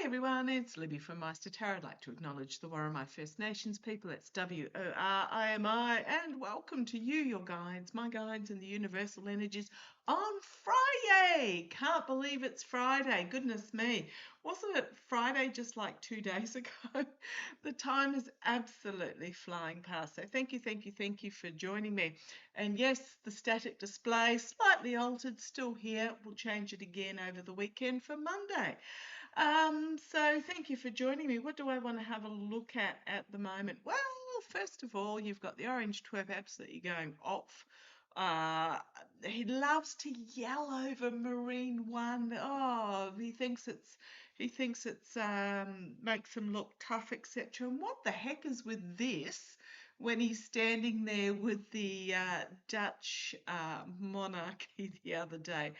everyone, it's Libby from Meister Tarot. I'd like to acknowledge the Warramai First Nations people. It's WORIMI, and welcome to you, your guides, my guides in the universal energies on Friday. Can't believe it's Friday. Goodness me. Wasn't it Friday just like 2 days ago? The time is absolutely flying past. So thank you for joining me. And yes, the static display, slightly altered, still here. We'll change it again over the weekend for Monday. So thank you for joining me. What do I want to have a look at the moment? Well, first of all, you've got the orange twerp absolutely going off. He loves to yell over Marine One. Oh, he thinks it's makes him look tough, etc. And what the heck is with this when he's standing there with the Dutch monarchy the other day?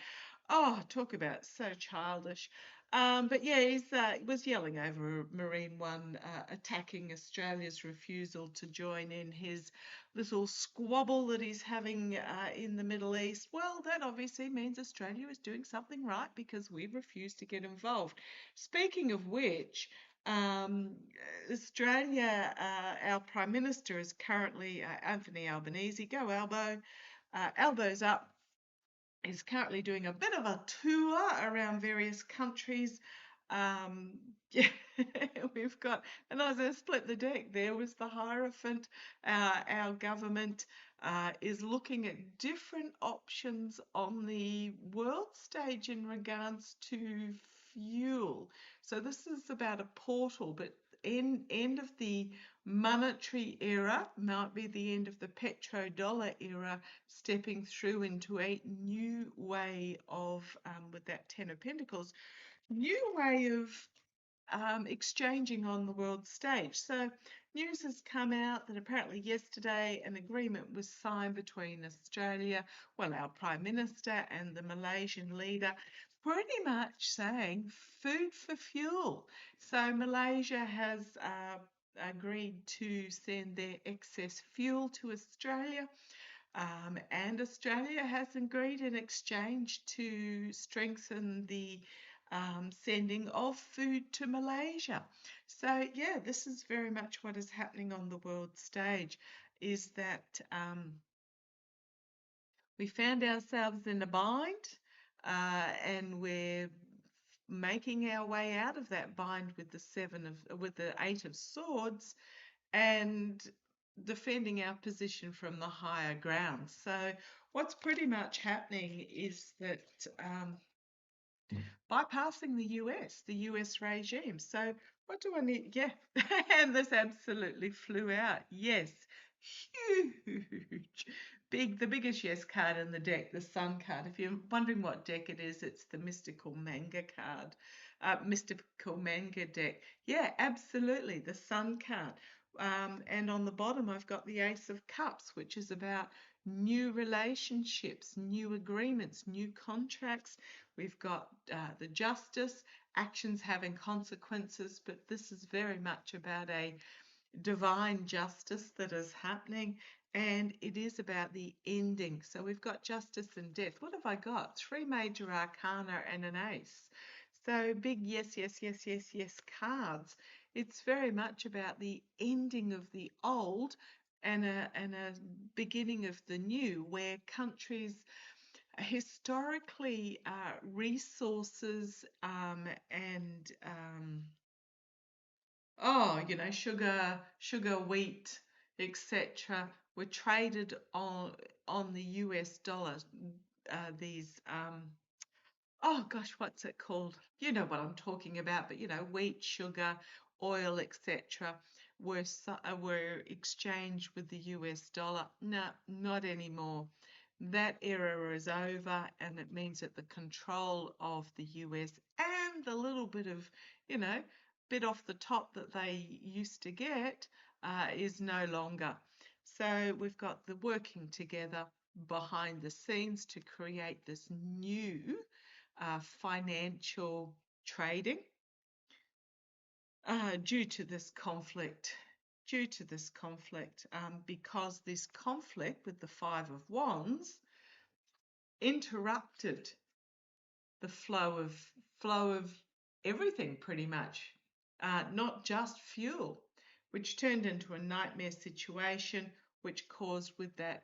Oh, talk about so childish. But yeah, he was yelling over Marine One attacking Australia's refusal to join in his little squabble that he's having in the Middle East. Well, that obviously means Australia is doing something right because we refuse to get involved. Speaking of which, Australia, our Prime Minister is currently Anthony Albanese. Go Albo, elbows up. Is currently doing a bit of a tour around various countries. Yeah, we've got, and I was going to split the deck. There was the Hierophant. Our government is looking at different options on the world stage in regards to fuel. So this is about a portal, but end of the monetary era might be the end of the petrodollar era, stepping through into a new way of, with that Ten of Pentacles, new way of exchanging on the world stage. So news has come out that apparently yesterday an agreement was signed between Australia, well, our Prime Minister and the Malaysian leader, pretty much saying food for fuel. So Malaysia has agreed to send their excess fuel to Australia. And Australia has agreed in exchange to strengthen the sending of food to Malaysia. So yeah, this is very much what is happening on the world stage, is that we found ourselves in a bind and we're making our way out of that bind with the Eight of Swords and defending our position from the higher ground. So what's pretty much happening is that bypassing the US regime. So what do I need? Yeah, and this absolutely flew out. Yes, huge. The biggest yes card in the deck, the Sun card. If you're wondering what deck it is, it's the Mystical Manga card. Mystical Manga deck. Yeah, absolutely, the Sun card. And on the bottom, I've got the Ace of Cups, which is about new relationships, new agreements, new contracts. We've got the Justice, actions having consequences, but this is very much about a divine justice that is happening, and it is about the ending. So we've got justice and death. What have I got? 3 major arcana and an ace. So big yes cards. It's very much about the ending of the old and a beginning of the new, where countries historically resources and sugar, wheat, etc., were traded on the US dollar. These oh gosh, what's it called? You know what I'm talking about, but wheat, sugar, oil, etc. were exchanged with the US dollar. No, not anymore. That era is over, and it means that the control of the US and the little bit of, bit off the top that they used to get is no longer. So we've got the working together behind the scenes to create this new financial trading due to this conflict. Because this conflict with the Five of Wands interrupted the flow of everything pretty much, not just fuel, which turned into a nightmare situation, which caused with that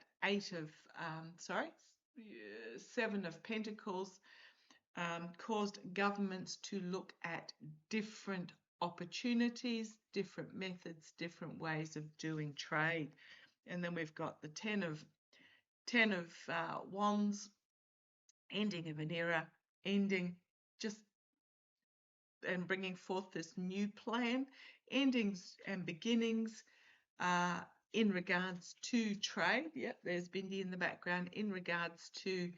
Seven of Pentacles, caused governments to look at different opportunities, different methods, different ways of doing trade. And then we've got the Ten of Wands, ending of an era, ending just and bringing forth this new plan, endings and beginnings uh, in regards to trade. Yep, there's Bindi in the background, in regards to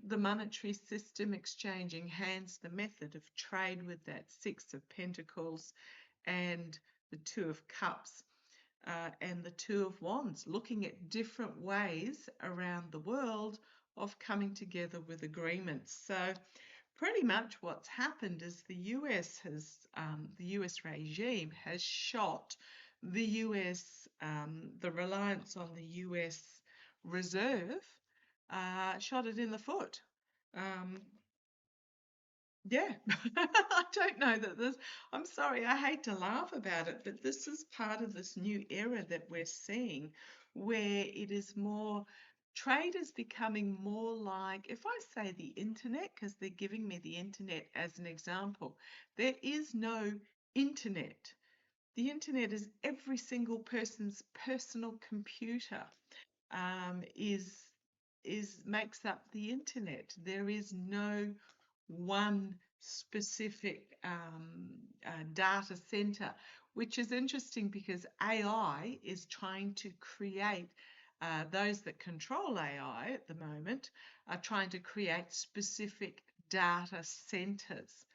the monetary system, exchanging hands, the method of trade with that Six of Pentacles and the Two of Cups. And the Two of Wands, looking at different ways around the world of coming together with agreements. So pretty much what's happened is the US regime has shot the US, the reliance on the US reserve, shot it in the foot. Yeah, I don't know that this, I'm sorry, I hate to laugh about it, but this is part of this new era that we're seeing where it is more, trade is becoming more like, if I say the internet, because they're giving me the internet as an example, there is no internet. The internet is every single person's personal computer, is makes up the internet. There is no one specific data center, which is interesting because AI is trying to create, those that control AI at the moment are trying to create specific data centers.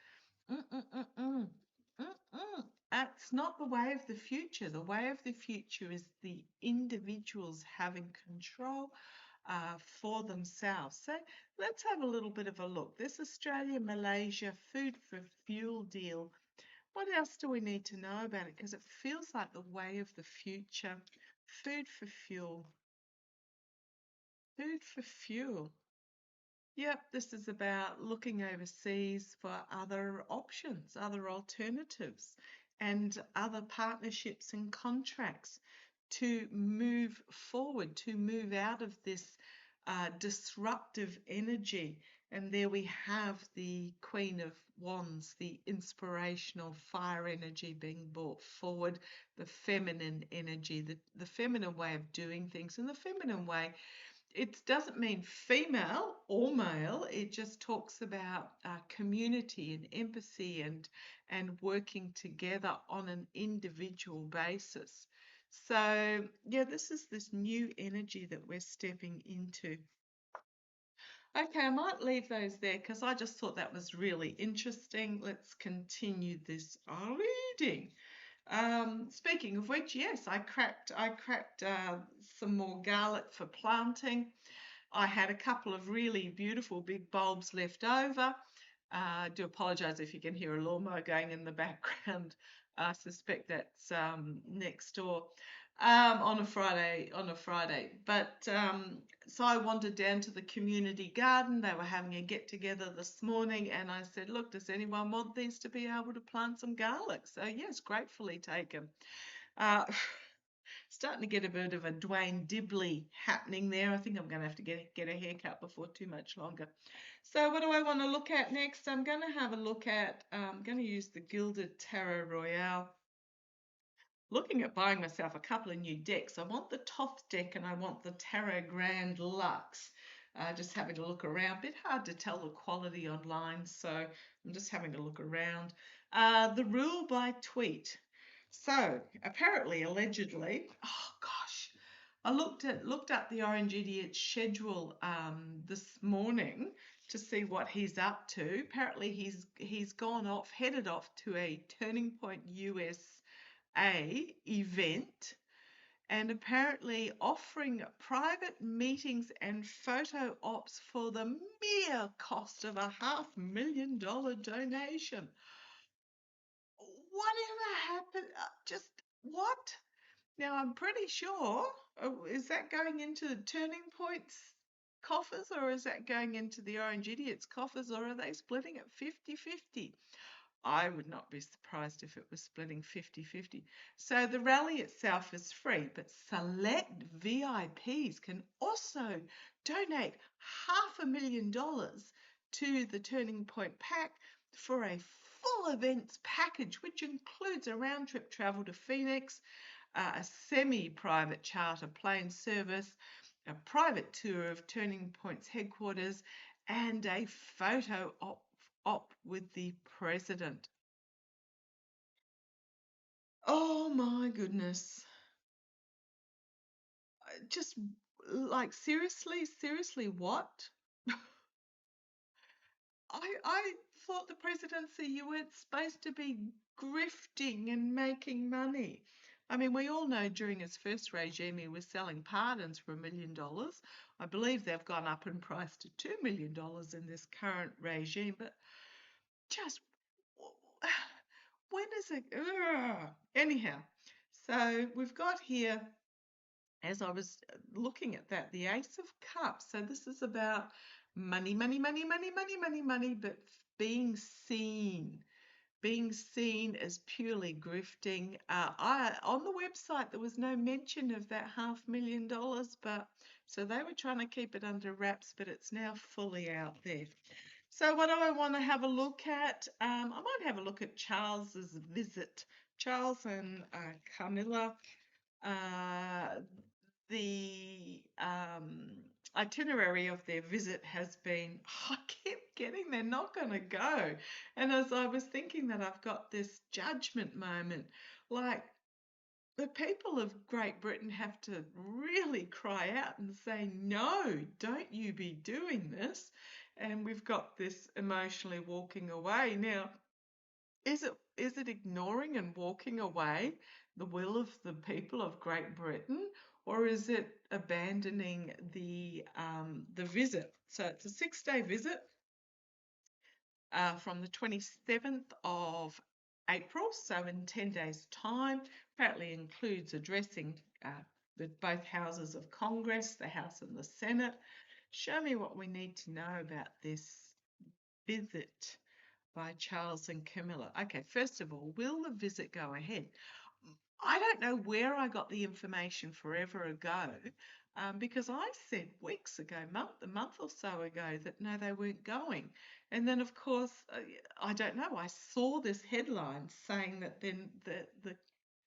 Mm-mm-mm-mm. Mm-mm. That's not the way of the future. The way of the future is the individuals having control for themselves. So let's have a little bit of a look. This Australia-Malaysia food for fuel deal. What else do we need to know about it? Because it feels like the way of the future. Food for fuel. Food for fuel. Yep, this is about looking overseas for other options, other alternatives, and other partnerships and contracts to move forward, to move out of this disruptive energy. And there we have the Queen of Wands, the inspirational fire energy being brought forward, the feminine energy, the feminine way of doing things. And the feminine way, it doesn't mean female or male. It just talks about community and empathy and working together on an individual basis. So yeah, this is this new energy that we're stepping into. Okay, I might leave those there because I just thought that was really interesting. Let's continue this reading. Speaking of which, yes, I cracked some more garlic for planting. I had a couple of really beautiful big bulbs left over. I do apologise if you can hear a lawnmower going in the background. I suspect that's next door on a Friday. But so I wandered down to the community garden. They were having a get together this morning, and I said, "Look, does anyone want these to be able to plant some garlic?" So yes, gratefully taken. Uh, Starting to get a bit of a Dwayne Dibley happening there. I think I'm going to have to get a haircut before too much longer. So what do I want to look at next? I'm going to have a look at, I'm going to use the Gilded Tarot Royale. Looking at buying myself a couple of new decks. I want the Toth deck and I want the Tarot Grand Luxe. Just having a look around. Bit hard to tell the quality online, so I'm just having a look around. The Rule by Tweet. So apparently, allegedly, oh gosh, I looked up the Orange Idiot schedule this morning to see what he's up to. Apparently, he's headed off to a Turning Point USA event, and apparently offering private meetings and photo ops for the mere cost of a $500,000 donation. Whatever happened? Just what? Now I'm pretty sure, is that going into Turning Point's coffers or is that going into the Orange Idiots coffers or are they splitting it 50-50? I would not be surprised if it was splitting 50-50. So the rally itself is free, but select VIPs can also donate $500,000 to the Turning Point Pack for a full events package, which includes a round trip travel to Phoenix, a semi-private charter plane service, a private tour of Turning Point's headquarters, and a photo op with the president. Oh my goodness. Just like seriously, what? I thought the presidency, you weren't supposed to be grifting and making money. I mean, we all know during his first regime he was selling pardons for $1 million. I believe they've gone up in price to $2 million in this current regime, but just when is it? Anyhow, so we've got here, as I was looking at that, the Ace of Cups. So this is about money, money, money, money, money, money, money, but being seen as purely grifting. On the website there was no mention of that $500,000, but so they were trying to keep it under wraps, but it's now fully out there. So what do I want to have a look at? I might have a look at Charles's visit. Charles and Camilla. Uh, the itinerary of their visit has been, I keep getting they're not going to go. And as I was thinking that, I've got this judgment moment, like the people of Great Britain have to really cry out and say, no, don't you be doing this. And we've got this emotionally walking away. Now, is it ignoring and walking away the will of the people of Great Britain, or is it abandoning the visit? So it's a 6-day visit from the 27th of April, so in 10 days' time. Apparently includes addressing both houses of Congress, the House and the Senate. Show me what we need to know about this visit by Charles and Camilla. Okay, first of all, will the visit go ahead? I don't know where I got the information forever ago, because I said weeks ago, a month or so ago, that no, they weren't going. And then, of course, I don't know, I saw this headline saying that then the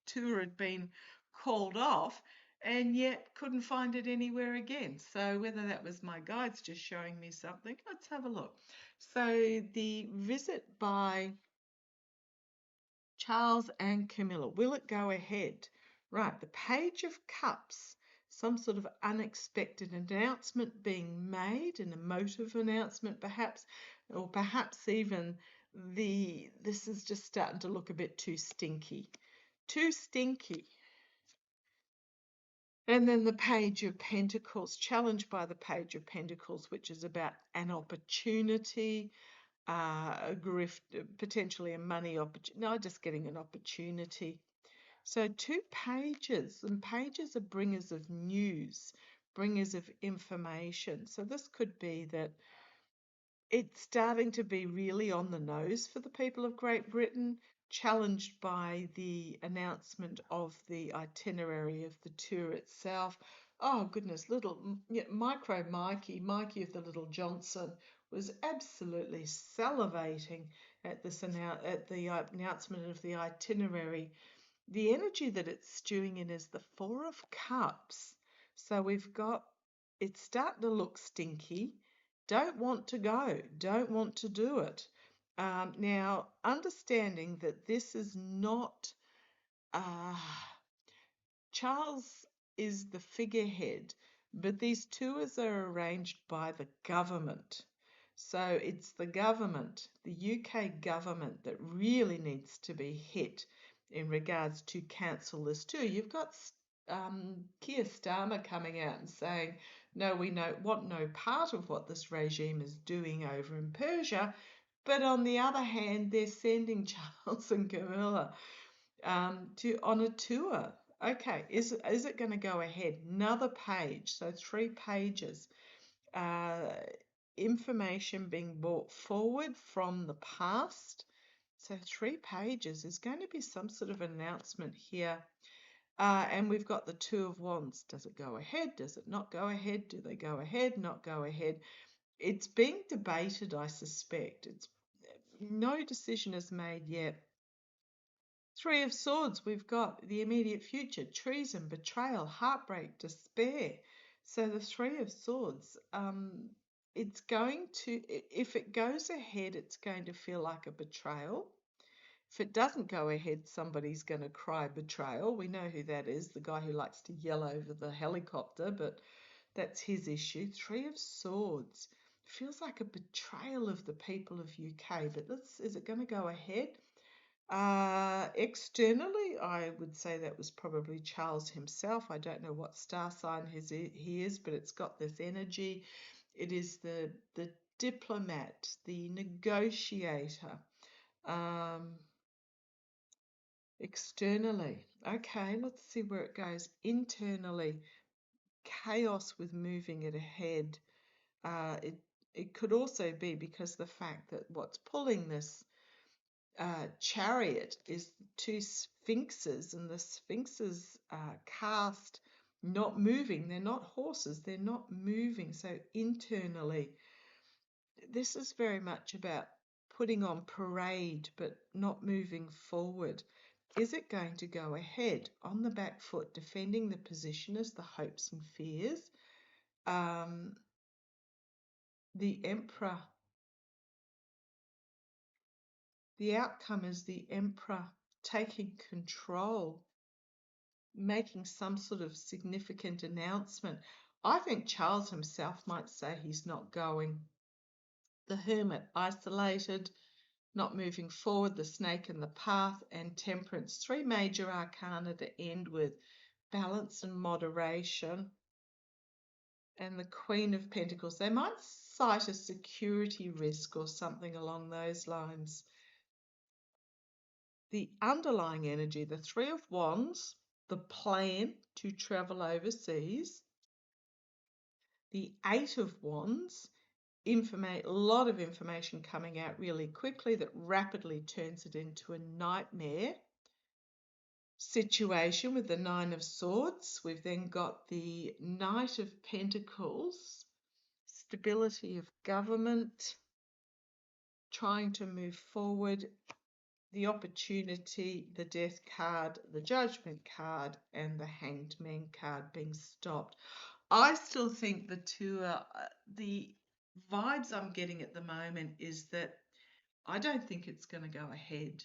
tour had been called off, and yet couldn't find it anywhere again. So whether that was my guides just showing me something, let's have a look. So the visit by Charles and Camilla, will it go ahead? Right, the Page of Cups, some sort of unexpected announcement being made, an emotive announcement perhaps, or perhaps even this is just starting to look a bit too stinky. Too stinky. And then the Page of Pentacles, challenged by the Page of Pentacles, which is about an opportunity, a grift, potentially a money opportunity. No, just getting an opportunity. So 2 pages, and pages are bringers of news, bringers of information. So this could be that it's starting to be really on the nose for the people of Great Britain, challenged by the announcement of the itinerary of the tour itself. Oh goodness, micro Mikey of the Little Johnson was absolutely salivating at the announcement of the itinerary. The energy that it's stewing in is the Four of Cups. So we've got, it's starting to look stinky. Don't want to go, don't want to do it. Now, understanding that this is not, Charles is the figurehead, but these tours are arranged by the government. So it's the government, the UK government, that really needs to be hit in regards to cancel this tour. You've got Keir Starmer coming out and saying, no, we want no part of what this regime is doing over in Persia. But on the other hand, they're sending Charles and Camilla on a tour. Okay, is it going to go ahead? Another page, so 3 pages. Information being brought forward from the past So 3 pages is going to be some sort of announcement here. And we've got the Two of Wands. Does it go ahead? Does it not go ahead? Do they go ahead? Not go ahead? It's being debated, I suspect. No decision is made yet. Three of Swords, we've got the immediate future, treason, betrayal, heartbreak, despair. So the Three of Swords, it's going to, if it goes ahead, it's going to feel like a betrayal. If it doesn't go ahead, somebody's going to cry betrayal. We know who that is, the guy who likes to yell over the helicopter, but that's his issue. Three of Swords feels like a betrayal of the people of UK, but is it going to go ahead? Externally, I would say that was probably Charles himself. I don't know what star sign he is, but it's got this energy. It is the diplomat, the negotiator. Externally, okay, let's see where it goes. Internally, chaos with moving it ahead. It could also be because the fact that what's pulling this chariot is 2 sphinxes, and the sphinxes cast not moving. They're not horses, they're not moving. So internally, this is very much about putting on parade but not moving forward. Is it going to go ahead on the back foot, defending the position as the hopes and fears? The Emperor. The outcome is the Emperor taking control, making some sort of significant announcement. I think Charles himself might say he's not going. The Hermit, isolated, not moving forward, the Snake in the path, and Temperance. 3 major arcana to end with balance and moderation. And the Queen of Pentacles. They might cite a security risk or something along those lines. The underlying energy, the Three of Wands, the plan to travel overseas. The Eight of Wands, a lot of information coming out really quickly that rapidly turns it into a nightmare situation with the Nine of Swords. We've then got the Knight of Pentacles, stability of government, trying to move forward, the opportunity, the Death card, the Judgment card, and the Hanged Man card being stopped. I still think the vibes I'm getting at the moment is that I don't think it's going to go ahead.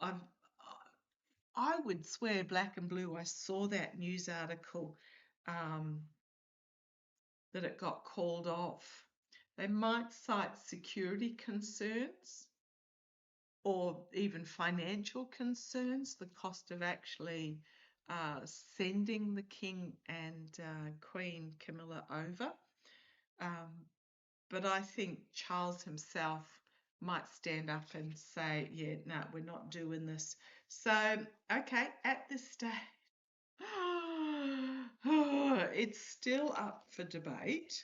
I would swear black and blue I saw that news article that it got called off. They might cite security concerns or even financial concerns, the cost of actually sending the King and Queen Camilla over. But I think Charles himself might stand up and say, yeah, no, we're not doing this. So, okay, at this stage, it's still up for debate.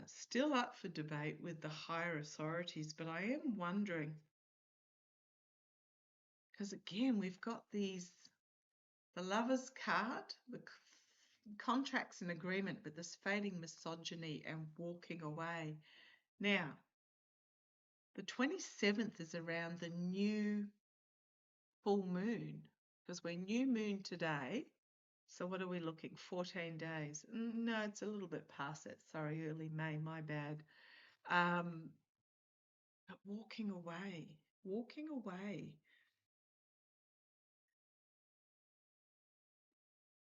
Still up for debate with the higher authorities, but I am wondering, because again, we've got the Lover's card, the contracts and agreement, but this fading misogyny and walking away. Now, the 27th is around the new full moon, because we're new moon today. So what are we looking? 14 days. No, it's a little bit past that. Sorry, early May, my bad. But walking away.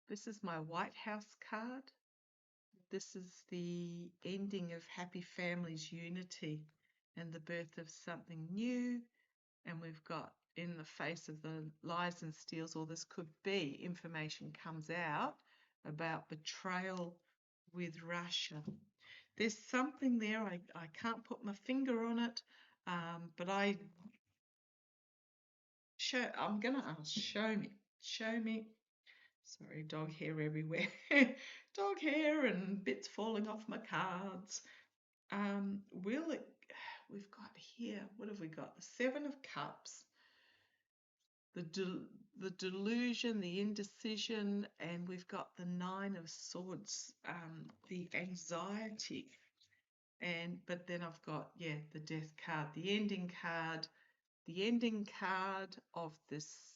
This is my White House card. This is the ending of happy families, unity, and the birth of something new. And we've got, in the face of the lies and steals, or this could be, information comes out about betrayal with Russia. There's something there. I can't put my finger on it, but I'm going to ask, show me. Sorry, dog hair everywhere. Dog hair and bits falling off my cards. we've got here, what have we got? The Seven of Cups, the delusion, the indecision, and we've got the Nine of Swords, the anxiety. But then I've got, the Death card, the ending card of this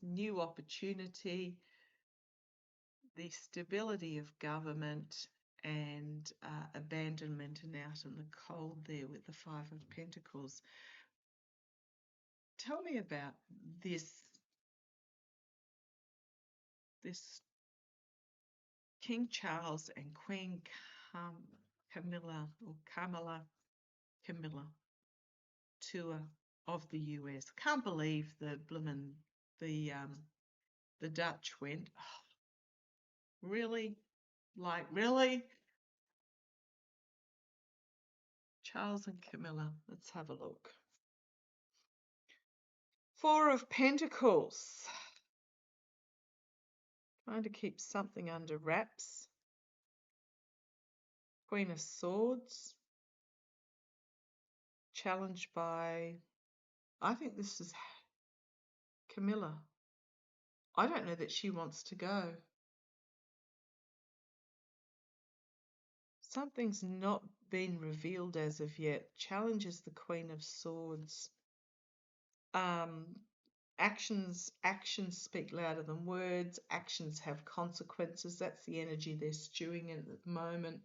new opportunity, the stability of government, and abandonment and out in the cold there with the Five of Pentacles. Tell me about this King Charles and Queen Camilla tour of the US. Can't believe the Dutch went. Oh, really? Like, really? Charles and Camilla. Let's have a look. Four of Pentacles. Trying to keep something under wraps. Queen of Swords. Challenged by, I think this is Camilla. I don't know that she wants to go. Something's not been revealed as of yet. Challenges the Queen of Swords. Actions speak louder than words. Actions have consequences. That's the energy they're stewing in at the moment.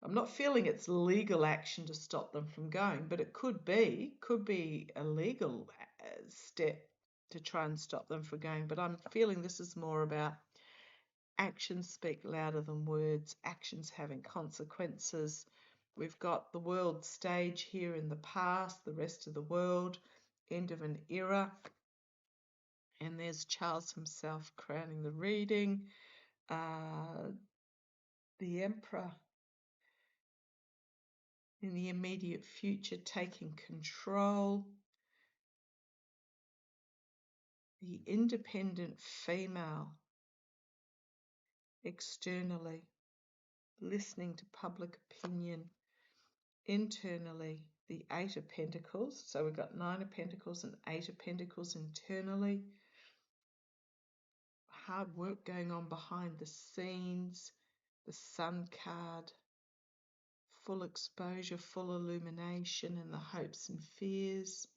I'm not feeling it's legal action to stop them from going, but it could be a legal step to try and stop them from going. But I'm feeling this is more about actions speak louder than words, actions having consequences. We've got the world stage here in the past, the rest of the world, end of an era. And there's Charles himself crowning the reading. The Emperor in the immediate future taking control. The independent female externally, listening to public opinion. Internally, the Eight of Pentacles. So we've got Nine of Pentacles and Eight of Pentacles internally. Hard work going on behind the scenes. The Sun card. Full exposure, full illumination, and the hopes and fears.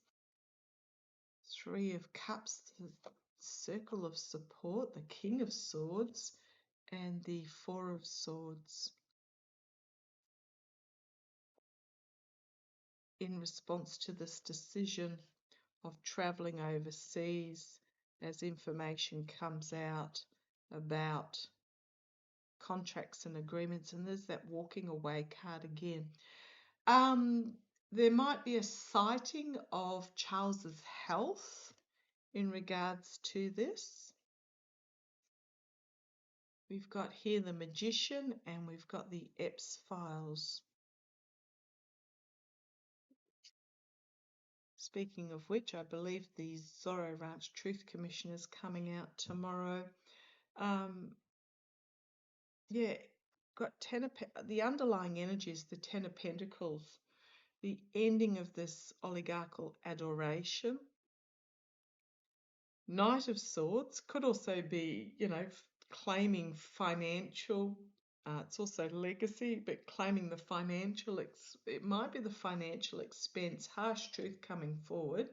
Three of Cups, the Circle of Support, the King of Swords, and the Four of Swords. In response to this decision of travelling overseas, as information comes out about contracts and agreements, and there's that walking away card again. There might be a citing of Charles's health in regards to this. We've got here the Magician and we've got the Epps files. Speaking of which, I believe the Zorro Ranch Truth Commission is coming out tomorrow. Got the underlying energy is the Ten of Pentacles, the ending of this oligarchical adoration. Knight of Swords could also be, claiming financial. It's also legacy, but claiming the financial. It might be the financial expense. Harsh truth coming forward,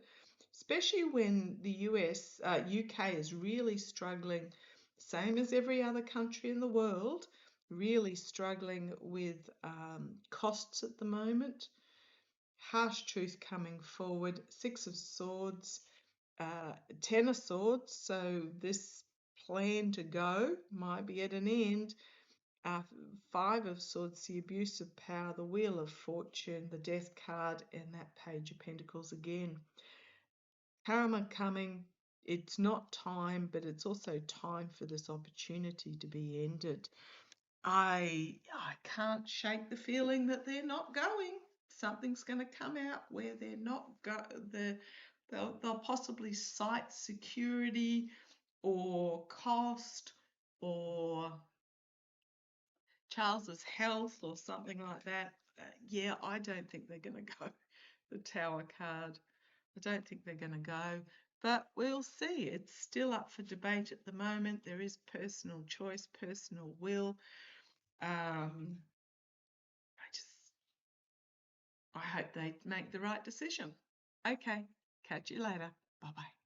especially when the UK is really struggling, same as every other country in the world, really struggling with costs at the moment. Harsh truth coming forward. Six of Swords, Ten of Swords. So this plan to go might be at an end. Five of Swords, the abuse of power, the Wheel of Fortune, the Death card, and that Page of Pentacles again. Karma coming. It's not time, but it's also time for this opportunity to be ended. I can't shake the feeling that they're not going. Something's going to come out where they're not they'll possibly cite security or cost or Charles's health or something like that. yeah, I don't think they're going to go. The Tower card. I don't think they're going to go, but we'll see. It's still up for debate at the moment. There is personal choice, personal will. I just, I hope they make the right decision. Okay, catch you later. Bye bye.